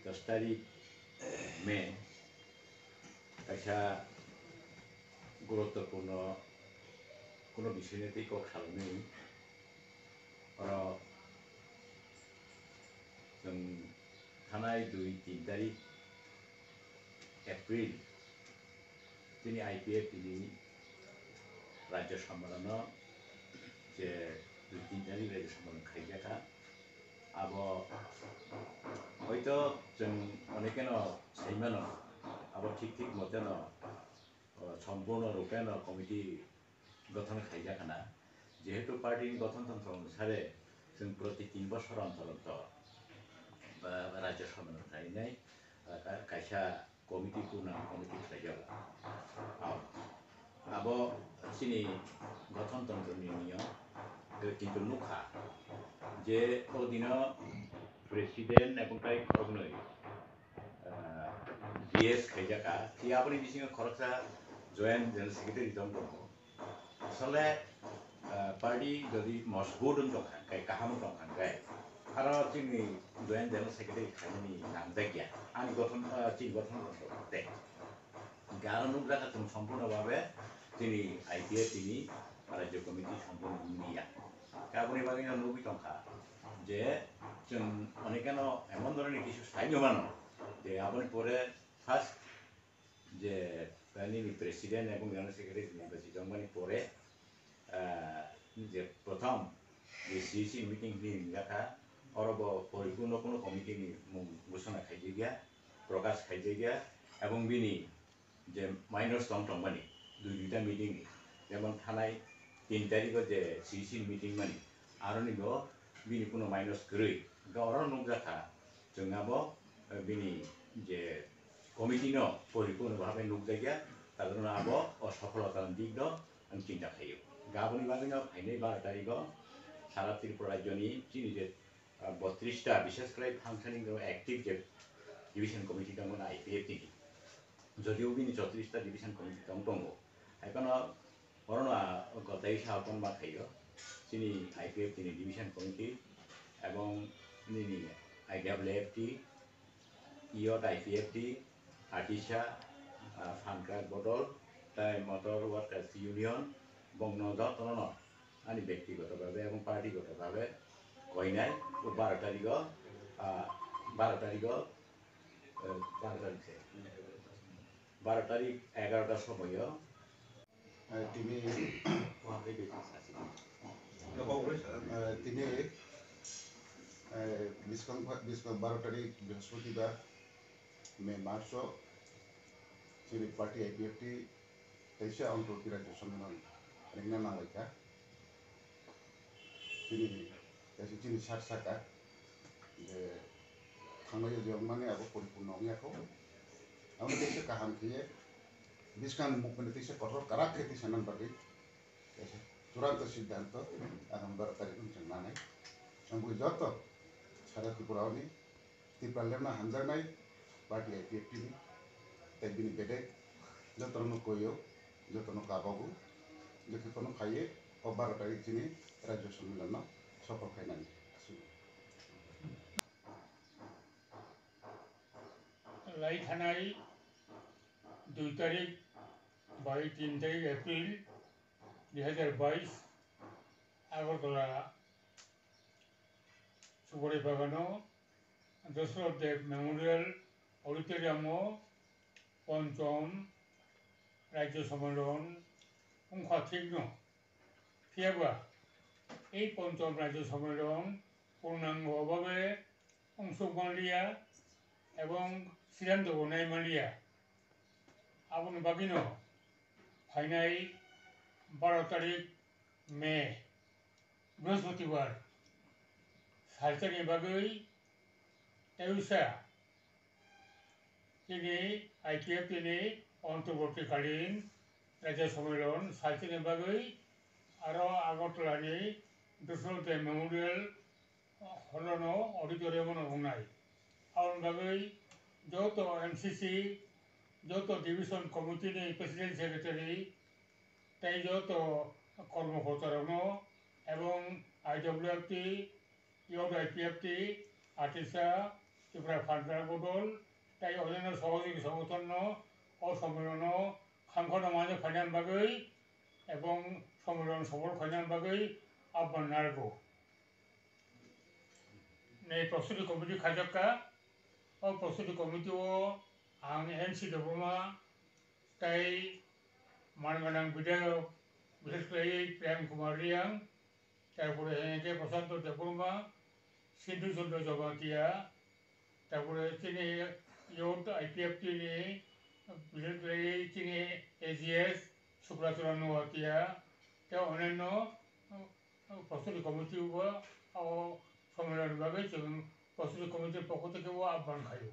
10 तारिख मे kaisa guruttopurno kono বিষয় নিয়ে কো খালনি oro जों थानाय 2-3 तारिख एप्रिल তিনি IPF তিনি রাজ্য সম্মেলন যে 2-3 तारिख রাজ্য সম্মেলন খাইজাকা আবো হয়তো जों অনেকেনো সেইমানো আবো ঠিক মতেনো সম্পূর্ণ রূপেণ কমিটি গঠন খাইজাখানা যেহেতু পার্টির গঠনতন্ত্র অনুসারে जों প্রতি 3 বছর অন্তর রাজ্য সম্মেলন খাইনাই কাইসা কমিটি পুনা কমিটি খাইজাবা আবো চিনি গঠনতন্ত্র নিয়ম কিন্তু নুখা যে অধীন প্রেসিডেন্ট এবং তাই খরগনই বিএস খাইজাকা তি আপনি বিসিং খরকসা জয়েন্ট জেনারেল সেক্রেটারি দম দङ আসলে পার্টি যদি মজবুত দंखाय কাহাম दंखाय आरो जोंनि जयेन्ट जेनेरेल सेक्रेटारि खामानि नांजागिया आंनि गठन दे गारो नुग्राखा जों सम्पूर्णभावे जोंनि IPF तिनि राज्य कमिटि सम्पूर्ण नुनिया गाबोननि बागैनो नुबि दंखा जे जों अनेकानो एमन धरনের কিছু সাইনমানো যে আপনি পরে ফার্স্ট যে প্যানেলি প্রেসিডেন্ট এবং জেনারেল সেক্রেটারি নির্বাচিত মানে পরে যে প্রথম যে CC মিটিং नि लेखा अरब परिपूर्ण কোনো কমিটি ঘোষণা খাইজাगिया প্রকাশ খাইজাगिया এবং বিনি যে মাইনস দंमानि দুইটা মিটিং যেমন থানায় 3 তারিখে যে CC মিটিং মানি आरो निगो बिनि কোনো माइनस गरै गावरा नुग्राखा जोंनाबो बिनि जे कमिटि न परिपूर्णभावे नुग्जागिया तारनो आबो असफलता दिग द आं चिन्ता खायो गाबोननि बागैनो फाइनै 12 तारिखो सारा त्रिपुरा राज्यनि चिनि जे 32टा विशेष करे फांक्शनिंग एक्टिव जे डिविजन कमिटि दङ IPF नि যদিও बिनि 34टा डिविजन कमिटि दङ एखनो अरना गताय सावकन बाखायो चिनि IPF तिनि डिविजन कमिटि এবং निनि IWFT इयट IPFT आर्टिसा फानक्राक बदल ताई मटर वार्कार्स इउनियन बंगनदा तनन आनि व्यक्तिगतभावे এবং पार्टीगतभावे কইনাই 12 তারিখ 12 তারিখ 11টার সময় তিনি তিনি 12 তারিখ বৃহস্পতিবার মে মাস চিনি পার্টি IPFT তেইশে অন্তর্বর্তী রাজ্য সম্মেলন রেগনা নালাইকা চিনি সাত সাকা যে थांनाय जे माने आबो परिपूर्ण नङियाखौ आं देशे काहाम खिये बिस्कान मुभमेन्ट तेसे कठोर करा खेती सनन बागै चुरांत सिद्धांत आगामी 12 तारिख जोंनानै आंबो जत सारा त्रिपुरानि तिप्रालेन्ड हामजानाय पार्टी IPFT नि तैबिनि बेदे जतनो कोयो जतनो काबागु जतनो खाये 12 तारिख दिनै राज्य सम्मेलन सफल खायनानै लाई थानाय 2 तारिख 3 तारिख एप्रिल 2022 আগরতলা সুবরে বাগানো দশরথ দেব মেমোরিয়াল অডিটোরিয়াম পঞ্চম রাজ্য সম্মেলন অংশাধিগ্ন ফিয়াবা এই পঞ্চম রাজ্য সম্মেলন পূর্ণাঙ্গভাবে অংশগ্রহণ লিয়া এবং সিদ্ধান্ত গনাই মালিয়া আপনি বাগিনো ফাইনাল 12 তারিখ মে বৃহস্পতিবার সালতানি বাগৈ তেউসা তিনি IPF তিনি অন্তর্বর্তীকালীন রাজ্য সম্মেলন সালতানি বাগৈ আরো আগরতলানি দশরথ মেমোরিয়াল হলনো অডিটোরিয়াম নংনাই आउन बागै যত MCC যত ডিভিশন কমিটিनि প্রেসিডেন্ট সেক্রেটারি তাই যত কর্মকর্তারানো এবং IWFT ইয়ট IPFT आर्टिसा ত্রিপুরা বদল তাই অন্যান্য সহযোগী সংগঠন ও সম্মেলন খামখনা মাঝে ফাইনাল বাগৈ এবং সম্মেলন সফল ফাইনাল বাগৈ আহ্বান নারগো नै प्रस्तुति कमिटि खाजक्का और प्रस्तुति कमिटि आं एनसी दबरमा ताई मानगोनां विधायक बिसेसकै प्रेम कुमार रियां তারপরে একে প্রশান্ত দেববর্মা সিন্ধু চন্দ্র জগতিয়া তারপরে তিনি ইউথ IPF তিনি বিশেষকৈ তিনি AGS সুব্রতচরণ নোয়াতিয়া তেওঁ অন্যান্য প্রস্তুতি কমিটি সম্মেলন ভাবে প্রস্তুতি কমিটির পক্ষ থেকেও আহ্বান খাইব।